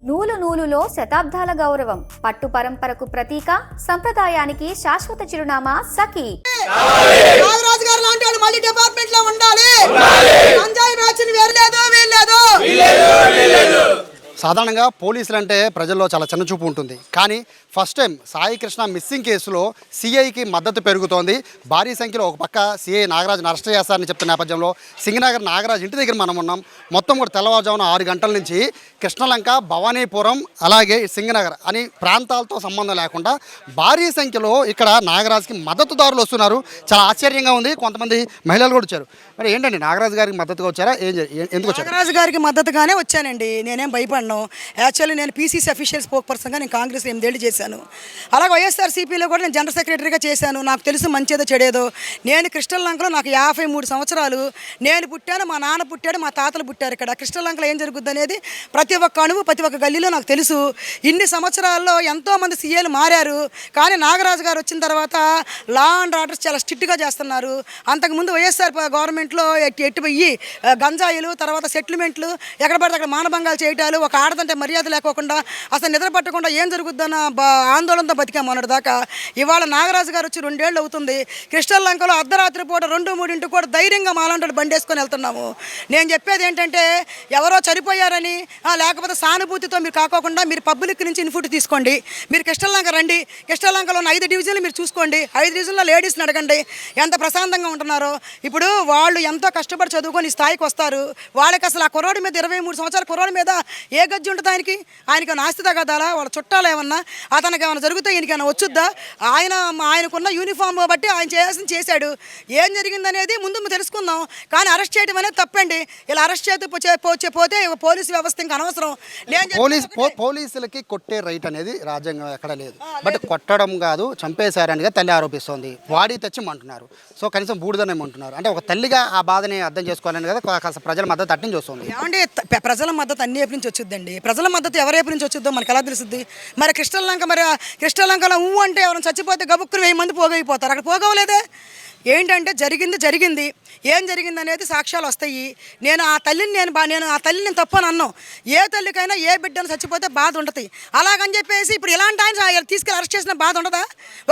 నూలు నూలులో శతాబ్దాల గౌరవం, పట్టు పరంపరకు ప్రతీక, సంప్రదాయానికి శాశ్వత చిరునామా సఖీ. నాగరాజు గారు లాంటి వాళ్ళు మళ్ళీ డిపార్ట్మెంట్ లో ఉండాలి. గంజాయి బ్యాచ్ని వేరలేదు వీల్లేదు. సాధారణంగా పోలీసులు అంటే ప్రజల్లో చాలా చిన్నచూపు ఉంటుంది. కానీ first time Sai Krishna missing కేసులో సిఐకి మద్దతు పెరుగుతోంది. భారీ సంఖ్యలో ఒక పక్క సిఐ నాగరాజును అరెస్ట్ చేస్తారని చెప్తున్న నేపథ్యంలో సింగనగర్ నాగరాజు ఇంటి దగ్గర మనం ఉన్నాం. మొత్తం కూడా తెల్లవారుజామున 6 గంటల నుంచి కృష్ణలంక, భవానీపురం, అలాగే సింగనగర్ అని ప్రాంతాలతో సంబంధం లేకుండా భారీ సంఖ్యలో ఇక్కడ నాగరాజుకి మద్దతుదారులు వస్తున్నారు. చాలా ఆశ్చర్యంగా ఉంది. కొంతమంది మహిళలు కూడా వచ్చారు. మరి ఏంటండి, నాగరాజు గారికి మద్దతుగా వచ్చారా? ఎందుకు వచ్చారు? నాగరాజు గారికి మద్దతుగానే వచ్చానండి. నేనేం భయపడ్డాను. యాక్చువల్లీ నేను పీసీసీ అఫీషియల్ స్పోక్ పర్సన్గా నేను కాంగ్రెస్ 8 ఏళ్ళు చేశాను. అలాగే వైఎస్ఆర్సీపీలో కూడా నేను జనరల్ సెక్రటరీగా చేశాను. నాకు తెలుసు మంచిదో చెడేదో. నేను కృష్ణలంకలో నాకు 53 సంవత్సరాలు. నేను పుట్టాను, మా నాన్న పుట్టాడు, మా తాతలు పుట్టారు. ఇక్కడ కృష్ణలంకలో ఏం జరుగుద్ది అనేది ప్రతి ఒక్క అణువు, ప్రతి ఒక్క గల్లీలో నాకు తెలుసు. ఇన్ని సంవత్సరాల్లో ఎంతోమంది సీఏలు మారారు. కానీ నాగరాజు గారు వచ్చిన తర్వాత లా అండ్ ఆర్డర్స్ చాలా స్ట్రిక్ట్గా చేస్తున్నారు. అంతకుముందు వైఎస్ఆర్ గవర్నమెంట్లో ఎట్టుపోయి గంజాయిలు, తర్వాత సెటిల్మెంట్లు, ఎక్కడ పడితే అక్కడ మానభంగాలు చేయటాలు, ఒక ఆడదంటే మర్యాద లేకోకుండా అసలు నిద్ర పట్టకుండా ఏం జరుగుద్దన్న ఆందోళనతో బతికాం మొన్నటి దాకా. ఇవాళ నాగరాజు గారు వచ్చి 2 ఏళ్ళు అవుతుంది. కృష్ణలంకలో అర్ధరాత్రి పూట 2-3 కూడా ధైర్యంగా మాలాంటి బండేసుకొని వెళ్తున్నాము. నేను చెప్పేది ఏంటంటే, ఎవరో చనిపోయారని లేకపోతే సానుభూతితో మీరు కాకోకుండా మీరు పబ్లిక్ నుంచి ఇన్పుట్ తీసుకోండి. మీరు కృష్ణలంక రండి. కృష్ణలంకలో ఉన్న 5 డివిజన్లు మీరు చూసుకోండి. 5 డివిజన్లో లేడీస్ని అడగండి ఎంత ప్రశాంతంగా ఉంటున్నారో. ఇప్పుడు వాళ్ళు ఎంతో కష్టపడి చదువుకొని స్థాయికి వస్తారు. వాళ్ళకి అసలు ఆ కుర్రోడి మీద 23 సంవత్సరాల కుర్రోడి మీద ఏ గజ్జి ఉంటుంది? ఆయనకి ఆస్తి తగదాలా? వాళ్ళ చుట్టాలు ఏమన్నా, అతనికి ఏమైనా జరిగితే ఈయనకైనా వచ్చుద్దా? ఆయనకున్న యూనిఫామ్ బట్టి ఆయన చేయాల్సింది చేశాడు. ఏం జరిగిందనేది ముందు తెలుసుకుందాం. కానీ అరెస్ట్ చేయడం అనేది తప్పండి. ఇలా అరెస్ట్ చేస్తే పోతే పోలీసు వ్యవస్థ ఇంకా అనవసరం. పోలీసులకి కొట్టే రైట్ అనేది రాజ్యాంగం ఎక్కడ లేదు. బట్ కొట్టడం కాదు, చంపేశారనిగా తల్లి ఆరోపిస్తోంది. బాడీ తెచ్చిమంటున్నారు. సో కనీసం బూడిదనేమంటున్నారు. అంటే ఒక తల్లిగా ఆ బాధని అర్థం చేసుకోవాలని కదా కాస్త ప్రజల మద్దతు అట్టించి వస్తుంది. ఏమంటే ప్రజల మద్దతు అన్ని వైపు నుంచి వచ్చిందండి. ప్రజల మద్దతు ఎవరి వైపు నుంచి వచ్చిందో మనకు ఎలా తెలుస్తుంది? మరి కృష్ణలంకలో అంటే ఎవరైనా చచ్చిపోతే గబుక్కులు 1000 మంది పోగైపోతారు. అక్కడ పోగవలేదే. ఏంటంటే జరిగింది ఏం జరిగింది అనేది సాక్ష్యాలు వస్తాయి. నేను ఆ తల్లిని తప్పని అన్నాను. ఏ తల్లికైనా ఏ బిడ్డను చచ్చిపోతే బాధ ఉంటుంది. అలాగని చెప్పేసి ఇప్పుడు ఇలాంటి ఆయన తీసుకెళ్ళి అరెస్ట్ చేసిన బాధ ఉండదా?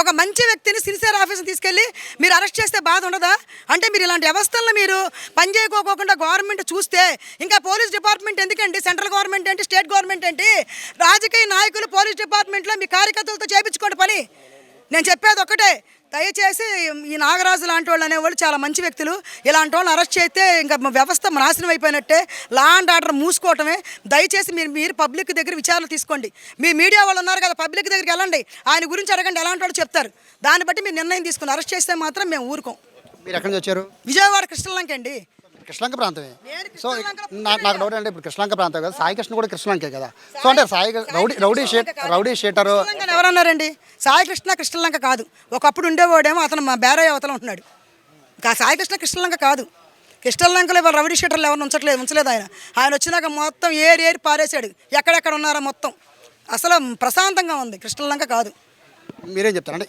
ఒక మంచి వ్యక్తిని సిన్సియర్ ఆఫీస్ని తీసుకెళ్ళి మీరు అరెస్ట్ చేస్తే బాధ ఉండదా? అంటే మీరు ఇలాంటి వ్యవస్థలను మీరు పనిచేయకోకుండా గవర్నమెంట్ చూస్తే ఇంకా పోలీస్ డిపార్ట్మెంట్ ఎందుకండి? సెంట్రల్ గవర్నమెంట్ ఏంటి, స్టేట్ గవర్నమెంట్ ఏంటి? రాజకీయ నాయకులు పోలీస్ డిపార్ట్మెంట్లో మీ కార్యకర్తలతో చేయించుకోండి పని. నేను చెప్పేది ఒక్కటే, దయచేసి ఈ నాగరాజు లాంటి వాళ్ళు అనేవాళ్ళు చాలా మంచి వ్యక్తులు. ఇలాంటి వాళ్ళని అరెస్ట్ చేస్తే ఇంకా వ్యవస్థ నాశనం అయిపోయినట్టే. లా అండ్ ఆర్డర్ మూసుకోవటమే. దయచేసి మీరు పబ్లిక్ దగ్గర విచారణ తీసుకోండి. మీ మీడియా వాళ్ళు ఉన్నారు కదా, పబ్లిక్ దగ్గరికి వెళ్ళండి, ఆయన గురించి అడగండి, ఎలాంటి వాళ్ళు చెప్తారు. దాన్ని బట్టి మీరు నిర్ణయం తీసుకుని అరెస్ట్ చేస్తే మాత్రం మేము ఊరుకోం. మీరు ఎక్కడి నుంచి వచ్చారు? విజయవాడ కృష్ణలంక అండి. కృష్ణలంక ప్రాంతమే. సో నాకు డౌట్ అంటే, ఇప్పుడు కృష్ణలంక ప్రాంతం కదా, సాయి కృష్ణ కూడా కృష్ణలంకే కదా. సో అంటే సాయి రౌడీ షీటర్ ఎవరన్నారండి? సాయి కృష్ణ కృష్ణలంక కాదు. ఒకప్పుడు ఉండేవాడేమో, అతను మా బేరయ్య అవతల ఉంటున్నాడు. సాయి కృష్ణ కృష్ణలంక కాదు. కృష్ణలంకలో ఇవాళ రౌడీ షీటర్లు ఎవరు ఉంచలేదు. ఆయన వచ్చినాక మొత్తం ఏరి పారేశాడు. ఎక్కడెక్కడ ఉన్నారో మొత్తం. అసలు ప్రశాంతంగా ఉంది. కృష్ణలంక కాదు. మీరేం చెప్తారు? అంటే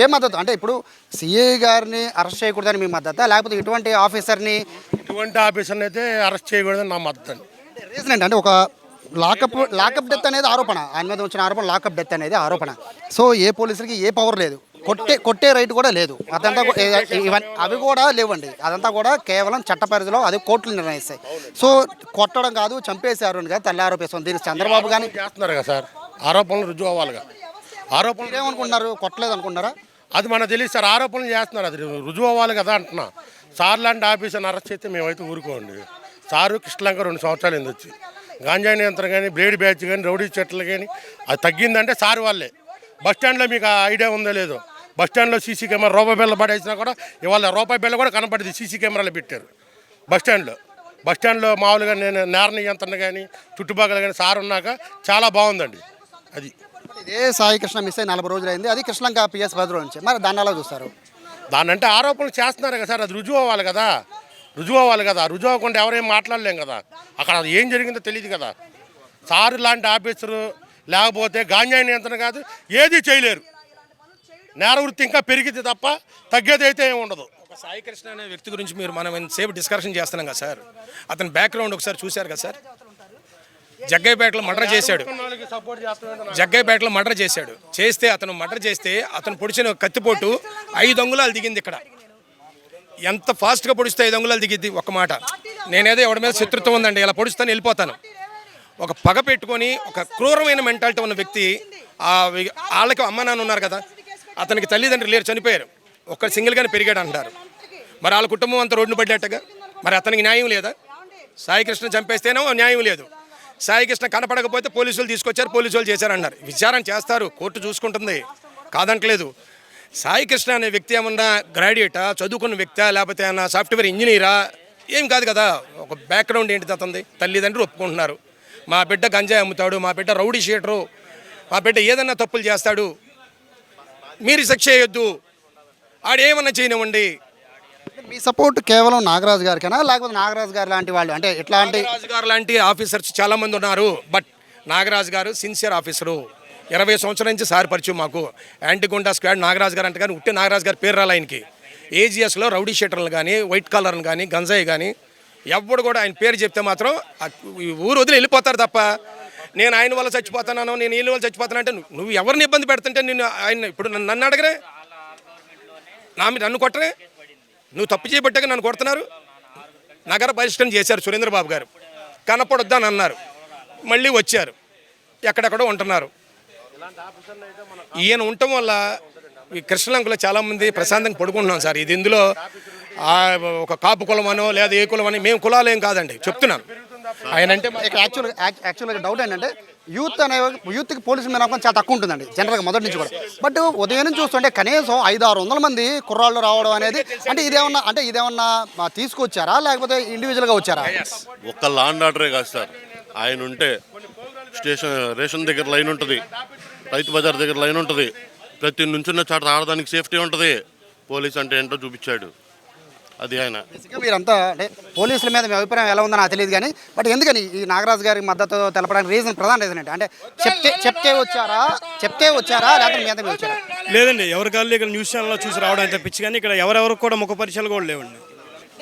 ఏ మద్దతు? అంటే ఇప్పుడు సిఐ గారిని అరెస్ట్ చేయకూడదని మీ మద్దతు, లేకపోతే ఇటువంటి ఆఫీసర్ని అయితే అరెస్ట్ చేయకూడదని నా మద్దతు అండి. రీజన్ ఏంటంటే, ఒక లాకప్ డెత్ అనేది ఆరోపణ, ఆయన మీద వచ్చిన ఆరోపణ లాకప్ డెత్ అనేది ఆరోపణ. సో ఏ పోలీసులకి ఏ పవర్ లేదు, కొట్టే రైట్ కూడా లేదు. అదంతా అవి కూడా లేవండి. అదంతా కూడా కేవలం చట్ట పరిధిలో అది కోర్టులు నిర్ణయిస్తాయి. సో కొట్టడం కాదు, చంపేశారు అని కదా తల్లి ఆరోపిస్తుంది. దీనికి చంద్రబాబు కానీ చేస్తున్నారు కదా సార్, ఆరోపణలు రుజువు అవ్వాలిగా. ఆరోపణలు ఏమనుకుంటున్నారు? కొట్టలేదు అనుకుంటారా? అది మనకు తెలియదు సార్. ఆరోపణలు చేస్తున్నారు, అది రుజువు అవ్వాలి కదా అంటున్నా. సార్ లాంటి ఆఫీసర్ని అరెస్ట్ చేస్తే మేమైతే ఊరుకోండి. సారు కృష్ణలంక 2 సంవత్సరాలు ఎందుకు వచ్చి గాంజా నియంత్రణ కానీ, బ్లేడ్ బ్యాచ్ కానీ, రౌడీ చెట్లు కానీ అది తగ్గిందంటే సార్ వాళ్ళే. బస్టాండ్లో మీకు ఐడియా ఉందో లేదో, బస్టాండ్లో సీసీ కెమెరా రూపాయి బిళ్ళ పడేసినా కూడా ఇవాళ రూపాయి బిళ్ళ కూడా కనపడింది. సీసీ కెమెరాలు పెట్టారు బస్టాండ్లో మామూలుగా. నేను నేర నియంత్రణ కానీ, చుట్టుపక్కల కానీ సార్ ఉన్నాక చాలా బాగుందండి. అది ఇదే సాయి కృష్ణ మిస్ అయి 40 రోజులు అయింది. అది కృష్ణలంక పిఎస్ భద్రం నుంచి. మరి దాన్ని ఎలా చూస్తారు? దాన్ని అంటే ఆరోపణలు చేస్తున్నారు కదా సార్, అది రుజువు అవ్వాలి కదా. రుజువు అవ్వకుండా ఎవరేం మాట్లాడలేం కదా. అక్కడ ఏం జరిగిందో తెలియదు కదా. సారు లాంటి ఆఫీసరు లేకపోతే గాంజా నియంత్రణ కాదు, ఏది చేయలేరు. నేర వృత్తి ఇంకా పెరిగితే తప్ప తగ్గేది అయితే ఏమి ఉండదు. సాయి కృష్ణ అనే వ్యక్తి గురించి మనం ఎంతసేపు డిస్కషన్ చేస్తున్నాం కదా సార్. అతని బ్యాక్గ్రౌండ్ ఒకసారి చూశారు కదా సార్. జగ్గయ్యపేటలో మర్డర్ చేశాడు. చేస్తే అతను పొడిచిన కత్తిపోటు 5 అంగుళాలు దిగింది. ఇక్కడ ఎంత ఫాస్ట్గా పొడిస్తే 5 అంగుళాలు దిగిద్ది. ఒక మాట, నేనేదో ఎవడి మీద శత్రుత్వం ఉందండి, ఇలా పొడుస్తాను వెళ్ళిపోతాను. ఒక పగ పెట్టుకొని ఒక క్రూరమైన మెంటాలిటీ ఉన్న వ్యక్తి, వాళ్ళకి అమ్మ నాన్న ఉన్నారు కదా, అతనికి తల్లిదండ్రులు లేరు, చనిపోయారు, ఒక్క సింగిల్గానే పెరిగాడు అంటారు. మరి వాళ్ళ కుటుంబం అంతా రోడ్డును పడ్డట్టుగా, మరి అతనికి న్యాయం లేదా? సాయికృష్ణ చంపేస్తేనో న్యాయం లేదు. సాయికృష్ణ కనపడకపోతే పోలీసులు తీసుకొచ్చారు, పోలీసులు చేశారన్నారు. విచారణ చేస్తారు, కోర్టు చూసుకుంటుంది, కాదంటలేదు. సాయికృష్ణ అనే వ్యక్తి ఏమన్నా గ్రాడ్యుయేటా, చదువుకున్న వ్యక్తా, లేకపోతే ఏమన్నా సాఫ్ట్వేర్ ఇంజనీరా? ఏం కాదు కదా. ఒక బ్యాక్గ్రౌండ్ ఏంటి అతనిది? తల్లిదండ్రులు ఒప్పుకుంటున్నారు, మా బిడ్డ గంజాయి అమ్ముతాడు, మా బిడ్డ రౌడీ షీటరు, మా బిడ్డ ఏదన్నా తప్పులు చేస్తాడు, మీరు శిక్ష చేయొద్దు, ఆడేమన్నా చేయనివ్వండి. మీ సపోర్ట్ కేవలం నాగరాజు గారికేనా, లేకపోతే నాగరాజు గారు లాంటి వాళ్ళు, అంటే ఎట్లాంటి నాగరాజు గారు లాంటి ఆఫీసర్స్ చాలామంది ఉన్నారు, బట్ నాగరాజు గారు సిన్సియర్ ఆఫీసరు. 20 సంవత్సరాల నుంచి సార్ పరిచయం మాకు. యాంటీగుండా స్క్వాడ్ నాగరాజు గారు అంటే కానీ ఉట్టే నాగరాజు గారు పేరు రాలి ఆయనకి. ఏజిఎస్లో రౌడీ షీటర్లు కానీ, వైట్ కాలర్లు కానీ, గంజాయి కానీ ఎవడు కూడా ఆయన పేరు చెప్తే మాత్రం ఊరు వదిలి వెళ్ళిపోతారు తప్ప, నేను ఆయన వల్ల చచ్చిపోతున్నాను, నేను వీళ్ళ వల్ల చచ్చిపోతాను అంటే నువ్వు ఎవరిని ఇబ్బంది పెడుతుంటే నేను ఆయన ఇప్పుడు నన్ను అడగరే, నన్ను కొట్టరే, నువ్వు తప్పు చేయబట్టాక నన్ను కొడుతున్నారు. నగర పరిష్కరణ చేశారు సురేంద్రబాబు గారు, కనపడొద్దని అన్నారు, మళ్ళీ వచ్చారు, ఎక్కడెక్కడో ఉంటున్నారు. ఈయన ఉండటం వల్ల ఈ కృష్ణలంకలో చాలామంది ప్రశాంతంగా పడుకుంటున్నాం సార్. ఇది ఇందులో ఒక కాపు కులమనో లేదా ఏ కులమని, మేము కులాలు ఏం కాదండి చెప్తున్నాను. ఆయన అంటే యాక్చువల్గా డౌట్ ఏంటంటే యూత్కి పోలీసుల మీద నమ్మకం చాలా తక్కువ ఉంటుందండి జనరల్గా మొదటి నుంచి కూడా. బట్ ఉదయం నుంచి చూస్తుంటే కనీసం 500-600 మంది కుర్రాళ్ళు రావడం అనేది, అంటే ఇదేమన్నా తీసుకొచ్చారా లేకపోతే ఇండివిజువల్గా వచ్చారా? ఒక్క లాండ్ ఆర్డరే కాదు సార్. ఆయన ఉంటే రేషన్ దగ్గర లైన్ ఉంటుంది, రైతు బజార్ దగ్గర లైన్ ఉంటుంది, ప్రతి నుంచున్న చాట ఆడడానికి సేఫ్టీ ఉంటుంది. పోలీస్ అంటే ఏంటో చూపించాడు, అది ఆయన. మీరంతా అంటే పోలీసుల మీద మీ అభిప్రాయం ఎలా ఉందో నాకు తెలియదు కానీ, బట్ ఎందుకని ఈ నాగరాజు గారికి మద్దతు తెలపడానికి ప్రధాన రీజన్ ఏంటి? అంటే చెప్తే వచ్చారా లేకపోతే మీ మీద వచ్చారా? లేదండి, ఎవరి కాళ్ళు ఇక్కడ న్యూస్ ఛానల్లో చూసి రావడం తప్పించి కానీ ఇక్కడ ఎవరెవరికి కూడా ముఖ పరిచయాలు కూడా లేవండి.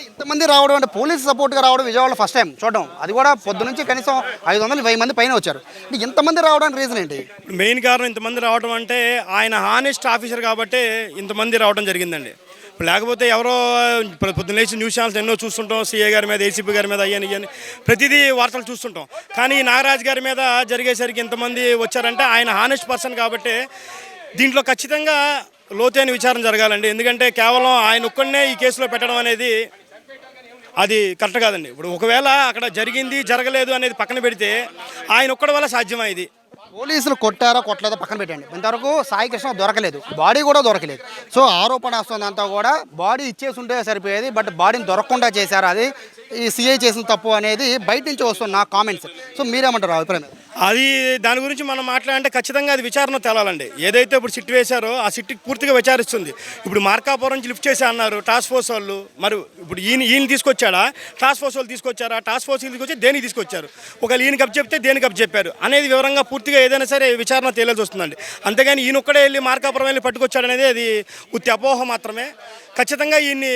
ఇంతమంది రావడం అంటే పోలీసు సపోర్ట్గా రావడం విజయవాడలో ఫస్ట్ టైం చూడడం, అది కూడా పొద్దు నుంచి కనీసం 500-1000 మంది పైన వచ్చారు. ఇంతమంది రావడానికి రీజన్ ఏంటి? మెయిన్ కారణం ఇంతమంది రావడం అంటే ఆయన హానెస్ట్ ఆఫీసర్ కాబట్టి ఇంతమంది రావడం జరిగిందండి. లేకపోతే ఎవరో పొద్దున్న లేచి న్యూస్ ఛానల్స్ ఎన్నో చూస్తుంటాం, సీఏ గారి మీద, ఏసీపీ గారి మీద, అయ్యని ప్రతిదీ వార్తలు చూస్తుంటాం. కానీ నాగరాజు గారి మీద జరిగేసరికి ఇంతమంది వచ్చారంటే ఆయన హానెస్ట్ పర్సన్ కాబట్టి దీంట్లో ఖచ్చితంగా లోతైన విచారణ జరగాలండి. ఎందుకంటే కేవలం ఆయన ఒక్కడనే ఈ కేసులో పెట్టడం అనేది అది కరెక్ట్ కాదండి. ఇప్పుడు ఒకవేళ అక్కడ జరిగింది జరగలేదు అనేది పక్కన పెడితే ఆయన ఒక్కడి వల్ల సాధ్యమా ఇది? పోలీసులు కొట్టారో కొట్టలేదో పక్కన పెట్టండి, ఇంతవరకు సాయికృష్ణ దొరకలేదు, బాడీ కూడా దొరకలేదు. సో ఆరోపణ వస్తుందంతా కూడా బాడీ ఇచ్చేసి ఉంటే సరిపోయేది, బట్ బాడీని దొరకకుండా చేశారు, అది ఈ సిఐ చేసిన తప్పు అనేది బయట నుంచి వస్తున్న కామెంట్స్. సో మీరేమంటారు అభిప్రాయం? అది దాని గురించి మనం మాట్లాడాలంటే ఖచ్చితంగా అది విచారణ తేలాలండి. ఏదైతే ఇప్పుడు సిట్ వేశారో ఆ సిట్కి పూర్తిగా విచారిస్తుంది. ఇప్పుడు మార్కాపురం నుంచి లిఫ్ట్ చేసి అన్నారు టాస్క్ ఫోర్స్ వాళ్ళు, మరి ఇప్పుడు ఈయన తీసుకొచ్చాడా, టాస్క్ ఫోర్స్ వాళ్ళు తీసుకొచ్చారా, టాస్క్ ఫోర్స్ తీసుకొచ్చి దేనికి తీసుకొచ్చారు, ఒకవేళ ఈయన కప్ చెప్తే దేనికి కప్ చెప్పారు అనేది వివరంగా పూర్తిగా ఏదైనా సరే విచారణ తేలాల్సి వస్తుందండి. అంతేగాని ఈయన ఒక్కడే వెళ్ళి మార్కాపురం వెళ్ళి పట్టుకొచ్చాడు అనేది అది ఉత్తి అపోహ మాత్రమే. ఖచ్చితంగా ఈయన్ని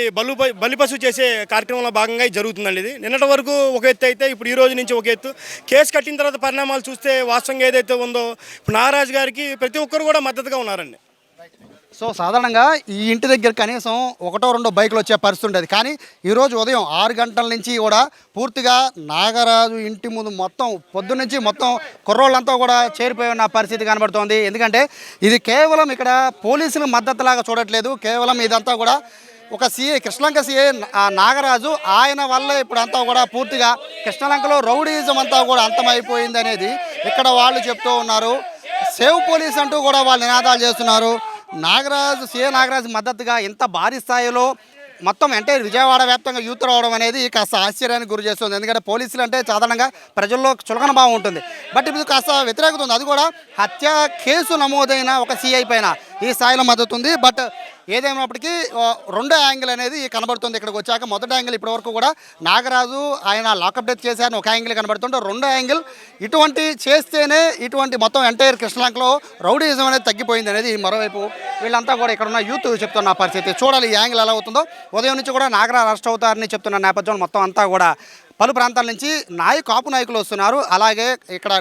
బలిపశు చేసే కార్యక్రమంలో భాగంగా ఇది జరుగుతుందండి. ఇది నిన్నటి వరకు ఒక ఎత్తు అయితే ఇప్పుడు ఈ రోజు నుంచి ఒక ఎత్తు. కేసు కట్టిన తర్వాత పరిణామాలు చూస్తే వాస్తవంగా ఏదైతే ఉందో ఇప్పుడు నాగరాజు గారికి ప్రతి ఒక్కరు కూడా మద్దతుగా ఉన్నారండి. సో సాధారణంగా ఈ ఇంటి దగ్గర కనీసం 1-2 బైకులు వచ్చే పరిస్థితి ఉండేది, కానీ ఈరోజు ఉదయం 6 గంటల నుంచి కూడా పూర్తిగా నాగరాజు ఇంటి ముందు మొత్తం పొద్దున్నుంచి మొత్తం కుర్రోళ్ళంతా కూడా చేరిపోయి ఉన్న పరిస్థితి కనబడుతోంది. ఎందుకంటే ఇది కేవలం ఇక్కడ పోలీసుల మద్దతులాగా చూడట్లేదు, కేవలం ఇదంతా కూడా ఒక సీఏ, కృష్ణలంక సీఏ నాగరాజు, ఆయన వల్ల ఇప్పుడు అంతా కూడా పూర్తిగా కృష్ణలంకలో రౌడీజం అంతా కూడా అంతమైపోయింది అనేది ఇక్కడ వాళ్ళు చెప్తూ ఉన్నారు. సేవ్ పోలీస్ అంటూ కూడా వాళ్ళు నినాదాలు చేస్తున్నారు. సీఏ నాగరాజు మద్దతుగా ఇంత భారీ స్థాయిలో మొత్తం అంటే విజయవాడ వ్యాప్తంగా యూత్ రావడం అనేది కాస్త ఆశ్చర్యానికి గురి చేస్తుంది. ఎందుకంటే పోలీసులు అంటే సాధారణంగా ప్రజల్లో చులకన భావం ఉంటుంది, బట్ ఇప్పుడు కాస్త వ్యతిరేకత ఉంది. అది కూడా హత్య కేసు నమోదైన ఒక సీఐ పైన ఈ స్థాయిలో మద్దతు ఉంది. బట్ ఏదేమైనప్పటికీ 2 యాంగిల్ అనేది కనబడుతుంది ఇక్కడికి వచ్చాక. మొదటి యాంగిల్ ఇప్పటివరకు కూడా నాగరాజు ఆయన లాకప్ డెత్ చేశారని ఒక యాంగిల్ కనబడుతుంటే, 2వ యాంగిల్ ఇటువంటి చేస్తేనే ఇటువంటి మొత్తం ఎంటైర్ కృష్ణలంకలో రౌడీజం అనేది తగ్గిపోయింది అనేది మరోవైపు వీళ్ళంతా కూడా ఇక్కడ ఉన్న యూత్ చెప్తున్న పరిస్థితి. చూడాలి ఈ యాంగిల్ ఎలా అవుతుందో. ఉదయం నుంచి కూడా నాగరాజు అరెస్ట్ అవుతారని చెప్తున్న నేపథ్యంలో మొత్తం అంతా కూడా పలు ప్రాంతాల నుంచి కాపు నాయకులు వస్తున్నారు, అలాగే ఇక్కడ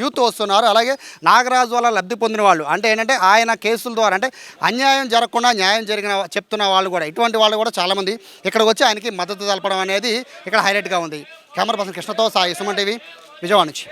యూత్ వస్తున్నారు, అలాగే నాగరాజు వల్ల లబ్ధి పొందిన వాళ్ళు, అంటే ఏంటంటే ఆయన కేసుల ద్వారా అంటే అన్యాయం జరగకుండా న్యాయం జరిగిన చెప్తున్న వాళ్ళు కూడా, ఇటువంటి వాళ్ళు కూడా చాలామంది ఇక్కడికి వచ్చి ఆయనకి మద్దతు తెలపడం అనేది ఇక్కడ హైలైట్గా ఉంది. కెమెరా పర్సన్ కృష్ణతో సాయి సుమన్ టీవీ, విజయవాడ నుంచి.